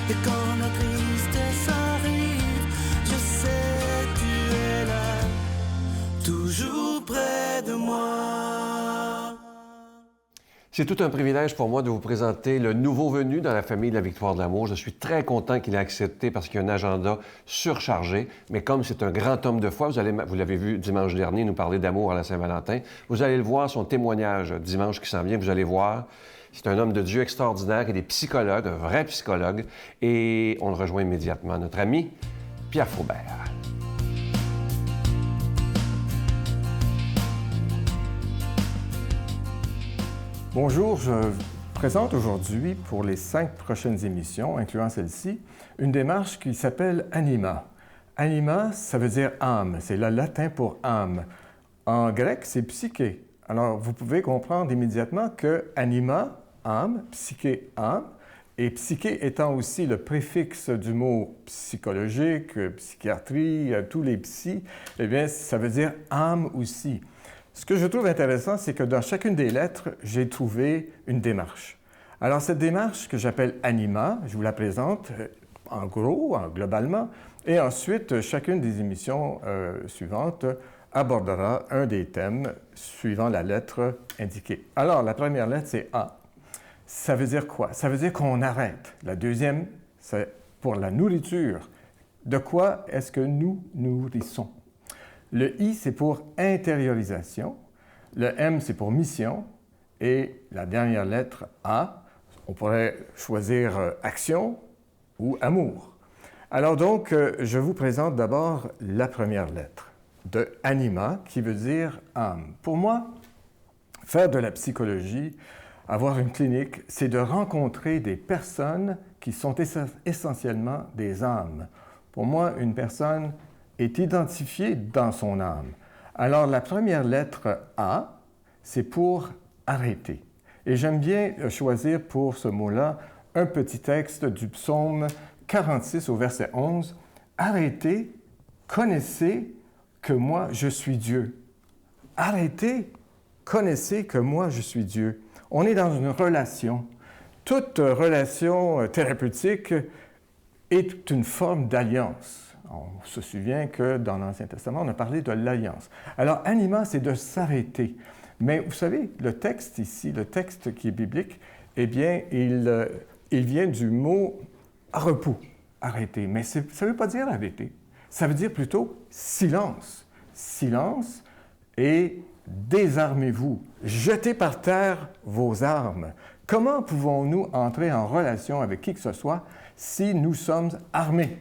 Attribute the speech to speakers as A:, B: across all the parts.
A: Et quand la tristesse arrive, je sais tu es là, toujours près de moi.
B: C'est tout un privilège pour moi de vous présenter le nouveau venu dans la famille de la Victoire de l'amour. Je suis très content qu'il ait accepté parce qu'il y a un agenda surchargé. Mais comme c'est un grand homme de foi, vous l'avez vu dimanche dernier nous parler d'amour à la Saint-Valentin. Vous allez le voir, son témoignage dimanche qui s'en vient, vous allez voir. C'est un homme de Dieu extraordinaire et des psychologues, un vrai psychologue. Et on le rejoint immédiatement, notre ami Pierre Faubert.
C: Bonjour, je vous présente aujourd'hui, pour les 5 prochaines émissions, incluant celle-ci, une démarche qui s'appelle Anima. Anima, ça veut dire âme, c'est le latin pour âme. En grec, c'est psyché. Alors, vous pouvez comprendre immédiatement que anima, âme, psyché, âme, et psyché étant aussi le préfixe du mot psychologique, psychiatrie, tous les psys, eh bien, ça veut dire âme aussi. Ce que je trouve intéressant, c'est que dans chacune des lettres, j'ai trouvé une démarche. Alors, cette démarche que j'appelle Anima, je vous la présente en gros, globalement, et ensuite, chacune des émissions suivantes abordera un des thèmes suivant la lettre indiquée. Alors, la première lettre, c'est A. Ça veut dire quoi? Ça veut dire qu'on arrête. La deuxième, c'est pour la nourriture. De quoi est-ce que nous nourrissons? Le I, c'est pour intériorisation. Le M, c'est pour mission. Et la dernière lettre, A, on pourrait choisir action ou amour. Alors donc, je vous présente d'abord la première lettre de anima, qui veut dire âme. Pour moi, faire de la psychologie, avoir une clinique, c'est de rencontrer des personnes qui sont essentiellement des âmes. Pour moi, une personne est identifié dans son âme. Alors, la première lettre A, c'est pour arrêter. Et j'aime bien choisir pour ce mot-là un petit texte du psaume 46 au verset 11. « Arrêtez, connaissez que moi je suis Dieu. » Arrêtez, connaissez que moi je suis Dieu. On est dans une relation. Toute relation thérapeutique est une forme d'alliance. On se souvient que dans l'Ancien Testament, on a parlé de l'alliance. Alors, anima, c'est de s'arrêter. Mais vous savez, le texte ici, le texte qui est biblique, eh bien, il vient du mot repos, arrêter. Mais ça ne veut pas dire arrêter. Ça veut dire plutôt silence. Silence et désarmez-vous. Jetez par terre vos armes. Comment pouvons-nous entrer en relation avec qui que ce soit si nous sommes armés?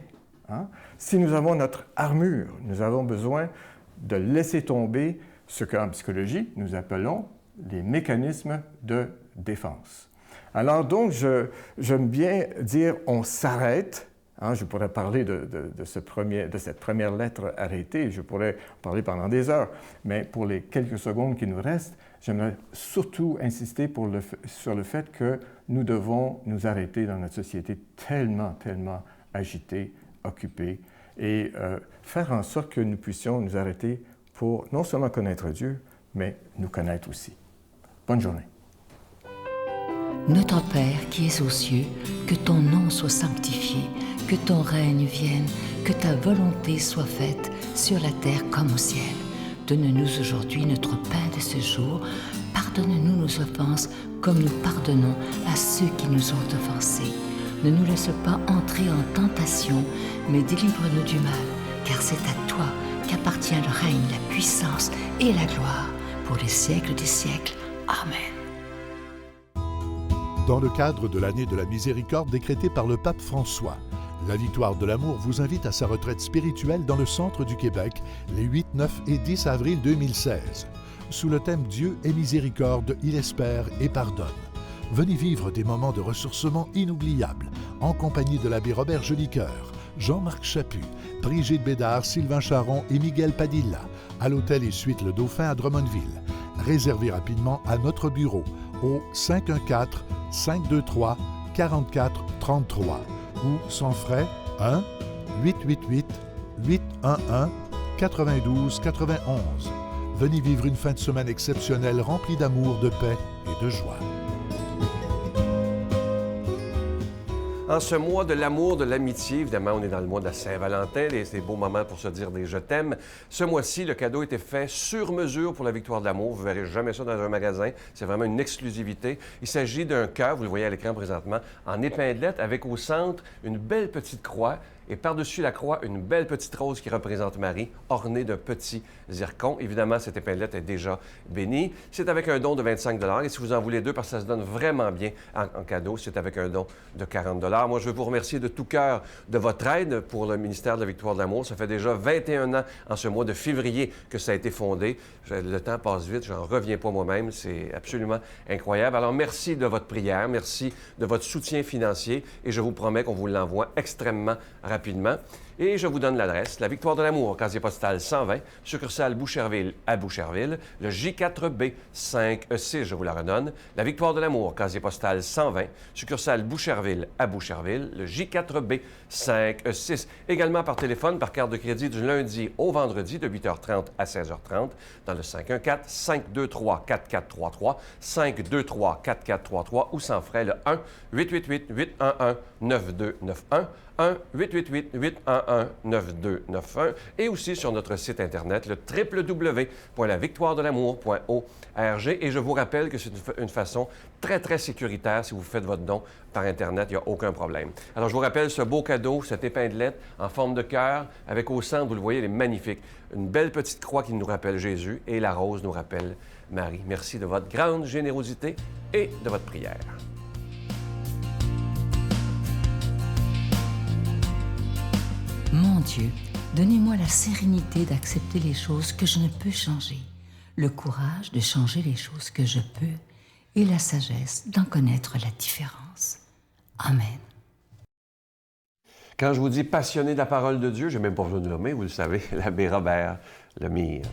C: Si nous avons notre armure, nous avons besoin de laisser tomber ce qu'en psychologie, nous appelons les mécanismes de défense. Alors donc, j'aime bien dire on s'arrête. Je pourrais parler de cette première lettre arrêtée, je pourrais parler pendant des heures, mais pour les quelques secondes qui nous restent, j'aimerais surtout insister sur le fait que nous devons nous arrêter dans notre société tellement agitée, occupée, et faire en sorte que nous puissions nous arrêter pour non seulement connaître Dieu, mais nous connaître aussi. Bonne journée.
D: Notre Père qui es aux cieux, que ton nom soit sanctifié, que ton règne vienne, que ta volonté soit faite sur la terre comme au ciel. Donne-nous aujourd'hui notre pain de ce jour. Pardonne-nous nos offenses comme nous pardonnons à ceux qui nous ont offensés. Ne nous laisse pas entrer en tentation, mais délivre-nous du mal, car c'est à toi qu'appartient le règne, la puissance et la gloire, pour les siècles des siècles. Amen.
E: Dans le cadre de l'année de la miséricorde décrétée par le pape François, la Victoire de l'amour vous invite à sa retraite spirituelle dans le centre du Québec les 8, 9 et 10 avril 2016. Sous le thème « Dieu est miséricorde, il espère et pardonne ». Venez vivre des moments de ressourcement inoubliables en compagnie de l'abbé Robert Jolicoeur, Jean-Marc Chaput, Brigitte Bédard, Sylvain Charon et Miguel Padilla à l'hôtel et suite Le Dauphin à Drummondville. Réservez rapidement à notre bureau au 514-523-4433 ou sans frais 1-888-811-9291. Venez vivre une fin de semaine exceptionnelle remplie d'amour, de paix et de joie.
B: En ce mois de l'amour, de l'amitié, évidemment, on est dans le mois de la Saint-Valentin, des beaux moments pour se dire des « je t'aime ». Ce mois-ci, le cadeau était fait sur mesure pour la victoire de l'amour. Vous ne verrez jamais ça dans un magasin. C'est vraiment une exclusivité. Il s'agit d'un cœur, vous le voyez à l'écran présentement, en épinglette, avec au centre une belle petite croix et par-dessus la croix, une belle petite rose qui représente Marie, ornée d'un petit zircon. Évidemment, cette épinglette est déjà bénie. C'est avec un don de 25 $ et si vous en voulez deux, parce que ça se donne vraiment bien en cadeau, c'est avec un don de 40 $. Moi, je veux vous remercier de tout cœur de votre aide pour le ministère de la Victoire de l'amour. Ça fait déjà 21 ans en ce mois de février que ça a été fondé. Le temps passe vite, j'en reviens pas moi-même. C'est absolument incroyable. Alors, merci de votre prière, merci de votre soutien financier et je vous promets qu'on vous l'envoie extrêmement rapidement. Et je vous donne l'adresse. La Victoire de l'amour, casier postal 120, succursale Boucherville à Boucherville, le J4B 5E6, je vous la redonne. La Victoire de l'amour, casier postal 120, succursale Boucherville à Boucherville, le J4B 5E6. Également par téléphone, par carte de crédit du lundi au vendredi de 8h30 à 16h30 dans le 514-523-4433, 523-4433 ou sans frais le 1-888-811-9291. 1-888-811-9291 et aussi sur notre site Internet, le www.lavictoiredelamour.org. Et je vous rappelle que c'est une façon très, très sécuritaire si vous faites votre don par Internet, il n'y a aucun problème. Alors, je vous rappelle ce beau cadeau, cette épinglette en forme de cœur, avec au centre, vous le voyez, elle est magnifique. Une belle petite croix qui nous rappelle Jésus et la rose nous rappelle Marie. Merci de votre grande générosité et de votre prière.
D: Mon Dieu, donnez-moi la sérénité d'accepter les choses que je ne peux changer, le courage de changer les choses que je peux et la sagesse d'en connaître la différence. Amen.
B: Quand je vous dis passionné de la parole de Dieu, je n'ai même pas besoin de le nommer, vous le savez, l'abbé Robert Lemire.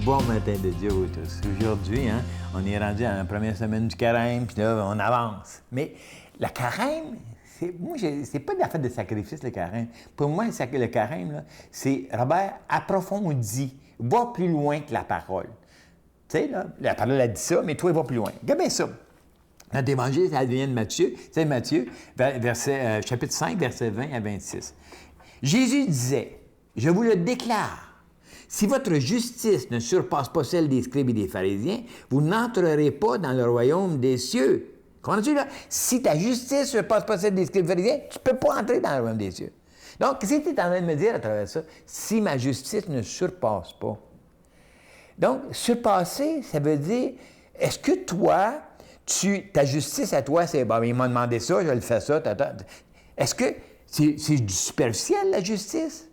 F: Bon matin de Dieu à tous. Aujourd'hui, on est rendu à la première semaine du carême, puis là, on avance. Mais le carême, c'est pas de la fête de sacrifice, le carême. Pour moi, le carême, là, c'est, Robert, approfondis, va plus loin que la parole. Tu sais, là, la parole a dit ça, mais toi, va plus loin. Regarde bien ça. Dans l'Évangile, ça vient de Matthieu. C'est Matthieu, chapitre 5, versets 20 à 26. Jésus disait, « Je vous le déclare, si votre justice ne surpasse pas celle des scribes et des pharisiens, vous n'entrerez pas dans le royaume des cieux. » Comprends-tu, là? Si ta justice ne surpasse pas celle des scribes et des pharisiens, tu ne peux pas entrer dans le royaume des cieux. Donc, qu'est-ce que tu es en train de me dire à travers ça? Si ma justice ne surpasse pas. Donc, surpasser, ça veut dire, est-ce que toi, ta justice à toi, c'est, bon, il m'a demandé ça, je le fais ça, est-ce que c'est du superficiel, la justice?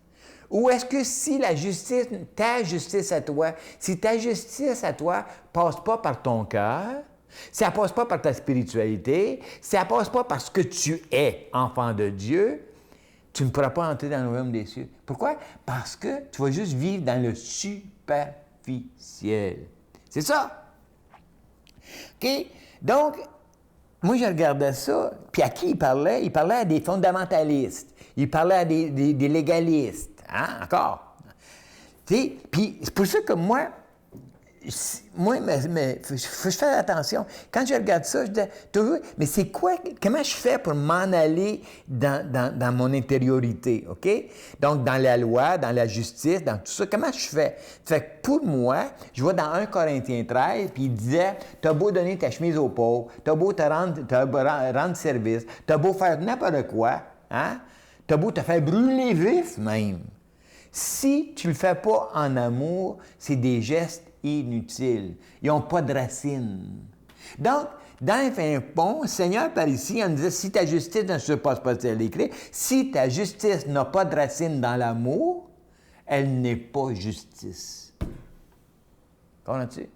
F: Ou est-ce que si ta justice à toi passe pas par ton cœur, ça passe pas par ta spiritualité, ça passe pas parce que tu es enfant de Dieu, tu ne pourras pas entrer dans le royaume des cieux. Pourquoi? Parce que tu vas juste vivre dans le superficiel. C'est ça. OK? Donc, moi, je regardais ça, puis à qui il parlait? Il parlait à des fondamentalistes, il parlait à des légalistes. Hein? Encore. Tu sais, puis c'est pour ça que moi, je fais attention. Quand je regarde ça, je dis toujours, mais c'est quoi, comment je fais pour m'en aller dans mon intériorité, OK? Donc, dans la loi, dans la justice, dans tout ça, comment je fais? Fait que pour moi, je vois dans 1 Corinthiens 13, puis il disait, t'as beau donner ta chemise aux pauvres, t'as beau rendre service, t'as beau faire n'importe quoi, hein? T'as beau te faire brûler vif même. Si tu ne le fais pas en amour, c'est des gestes inutiles. Ils n'ont pas de racines. Donc, dans un pont, le Seigneur, par ici, on disait, si ta justice ne surpasse pas celle des Christ, si ta justice n'a pas de racine dans l'amour, elle n'est pas justice. Comprends-tu?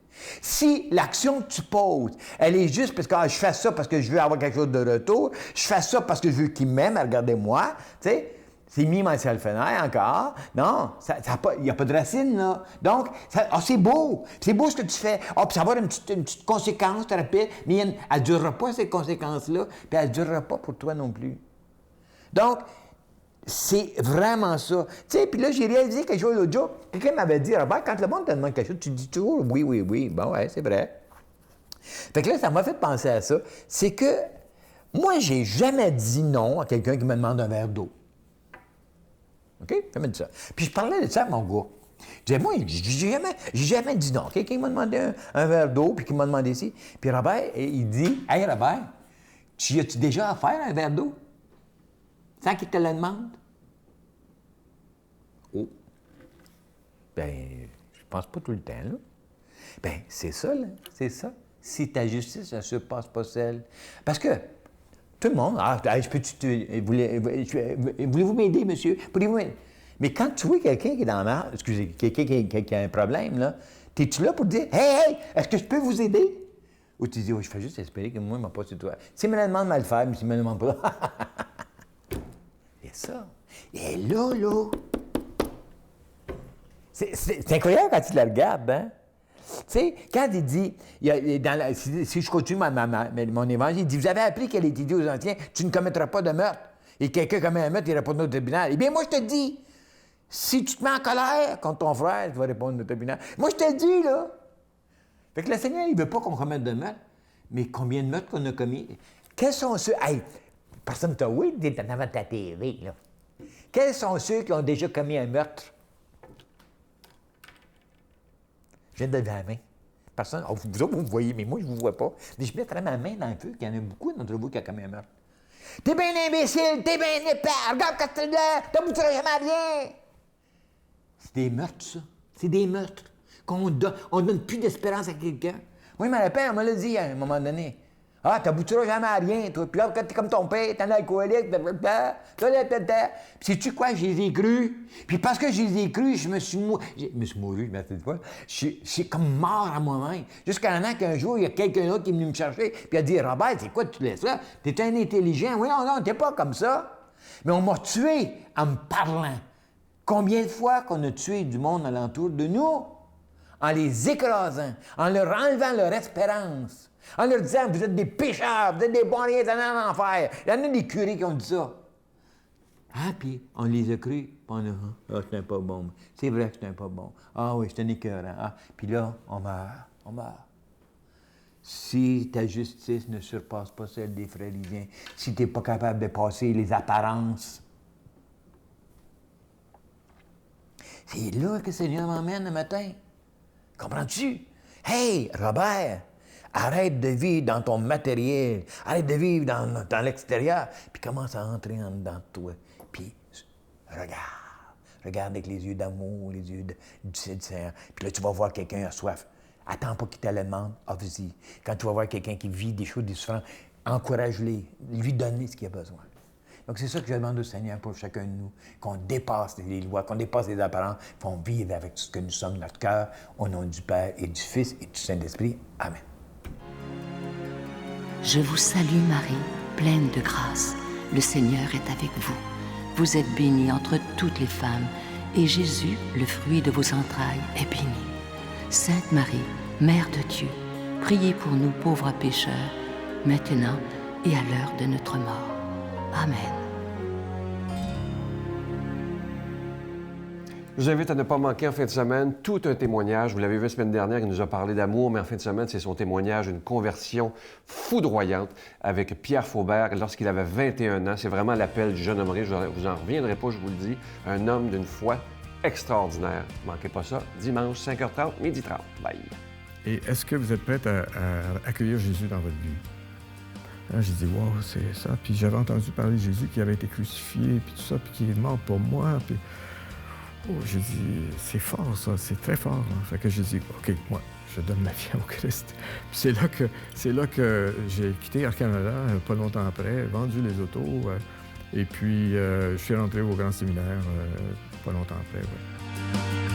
F: Si l'action que tu poses, elle est juste parce que je fais ça parce que je veux avoir quelque chose de retour, je fais ça parce que je veux qu'il m'aime, regardez-moi, tu sais, c'est mis myself and I encore. Non, il n'y a pas de racine, là. Donc, c'est beau ce que tu fais. Puis ça va avoir une petite conséquence rapide, mais elle ne durera pas, ces conséquences-là, puis elle ne durera pas pour toi non plus. Donc, C'est vraiment ça. Tu sais, puis là, j'ai réalisé quelque chose l'autre jour. Quelqu'un m'avait dit, Robert, quand le monde te demande quelque chose, tu dis toujours oui, oui, oui. Bon, ouais, c'est vrai. Fait que là, ça m'a fait penser à ça. C'est que moi, j'ai jamais dit non à quelqu'un qui me demande un verre d'eau. OK? J'ai jamais dit ça. Puis je parlais de ça à mon gars. Je disais, moi, j'ai jamais dit non. Quelqu'un m'a demandé un verre d'eau, puis qui m'a demandé ici. Puis Robert, il dit, hey, Robert, tu as-tu déjà offert un verre d'eau? Sans qu'il te le demande? Oh. Ben, je pense pas tout le temps, là. Ben, c'est ça, là. C'est ça. Si ta justice ne surpasse pas celle. Parce que tout le monde, voulez-vous m'aider, monsieur? Voulez-vous m'aider? Mais quand tu vois quelqu'un qui est dans la merde, excusez, quelqu'un qui a un problème, là, es-tu là pour dire, hey, est-ce que je peux vous aider? Ou tu dis, oh, je fais juste espérer que moi, il m'a pas sur toi. S'il me le demande mal faire, mais s'il me le demande pas. C'est ça. Et là, c'est incroyable quand tu la regardes, hein? Tu sais, quand il dit, si je continue mon évangile, il dit, vous avez appris qu'elle est dit aux anciens, tu ne commettras pas de meurtre. Et quelqu'un commet un meurtre, il répond au tribunal. Eh bien, moi, je te dis, si tu te mets en colère contre ton frère, tu vas répondre au tribunal. Moi, je te le dis, là. Fait que le Seigneur, il ne veut pas qu'on commette de meurtre, mais combien de meurtres qu'on a commis? Quels sont ceux... Hey, personne t'a oui, t'es en avant de ta TV, là. Quels sont ceux qui ont déjà commis un meurtre? Je viens de lever la main. Personne... Oh, vous autres, vous me voyez, mais moi, je ne vous vois pas. Mais je mettrais ma main dans le feu, qu'il y en a beaucoup d'entre vous qui ont commis un meurtre. T'es bien imbécile, t'es bien épais, regarde quand tu es là, t'aboutiras jamais à rien. C'est des meurtres, ça. C'est des meurtres. On donne plus d'espérance à quelqu'un. Oui, mais le père me l'a dit à un moment donné. Ah, t'aboutiras jamais à rien, toi. Puis là, quand t'es comme ton père, t'es un alcoolique, puis sais-tu quoi, je les ai crus. Puis parce que je les ai crus, je me suis mouru, je suis comme mort à moi-même. Jusqu'à un an qu'un jour, il y a quelqu'un d'autre qui est venu me chercher, puis il a dit, Robert, c'est quoi tu laisses ça? T'es un intelligent. Oui, non, t'es pas comme ça. Mais on m'a tué en me parlant. Combien de fois qu'on a tué du monde alentour de nous? En les écrasant, en leur enlevant leur espérance. En leur disant, vous êtes des pécheurs, vous êtes des bons rien, vous allez en enfer. Il y en a des curés qui ont dit ça. Ah, puis on les a crus, puis on a ah, c'est un pas bon. C'est vrai que c'est un pas bon. Ah oui, c'est un écœurant. Ah, puis là, on meurt. Si ta justice ne surpasse pas celle des Fréligiens, si tu n'es pas capable de passer les apparences, c'est là que le Seigneur m'emmène le matin. Comprends-tu? Hey, Robert! Arrête de vivre dans ton matériel. Arrête de vivre dans l'extérieur. Puis commence à entrer en dedans de toi. Puis regarde. Regarde avec les yeux d'amour, les yeux du Seigneur. Puis là, tu vas voir quelqu'un à soif. Attends pas qu'il te le demande. Offre-y. Quand tu vas voir quelqu'un qui vit des choses, des souffrances, encourage-les. Lui donner ce qu'il a besoin. Donc, c'est ça que je demande au Seigneur pour chacun de nous, qu'on dépasse les lois, qu'on dépasse les apparences, qu'on vive avec ce que nous sommes, notre cœur, au nom du Père et du Fils et du Saint-Esprit. Amen.
D: Je vous salue Marie, pleine de grâce. Le Seigneur est avec vous. Vous êtes bénie entre toutes les femmes, et Jésus, le fruit de vos entrailles, est béni. Sainte Marie, Mère de Dieu, priez pour nous pauvres pécheurs, maintenant et à l'heure de notre mort. Amen.
B: Je vous invite à ne pas manquer en fin de semaine tout un témoignage. Vous l'avez vu la semaine dernière, il nous a parlé d'amour, mais en fin de semaine, c'est son témoignage, une conversion foudroyante avec Pierre Faubert lorsqu'il avait 21 ans. C'est vraiment l'appel du jeune homme riche. Vous n'en reviendrez pas, je vous le dis. Un homme d'une foi extraordinaire. Ne manquez pas ça. Dimanche, 5h30, 12h30. Bye.
C: Et est-ce que vous êtes prête à accueillir Jésus dans votre vie? Là, j'ai dit, wow, c'est ça. Puis j'avais entendu parler de Jésus qui avait été crucifié, puis tout ça, puis qui est mort pour moi. Puis, oh, j'ai dit, c'est fort, ça, c'est très fort. Hein. Fait que j'ai dit, OK, moi, je donne ma vie au Christ. Puis c'est là que j'ai quitté Air Canada, pas longtemps après, vendu les autos, et puis je suis rentré au grand séminaire pas longtemps après. Ouais.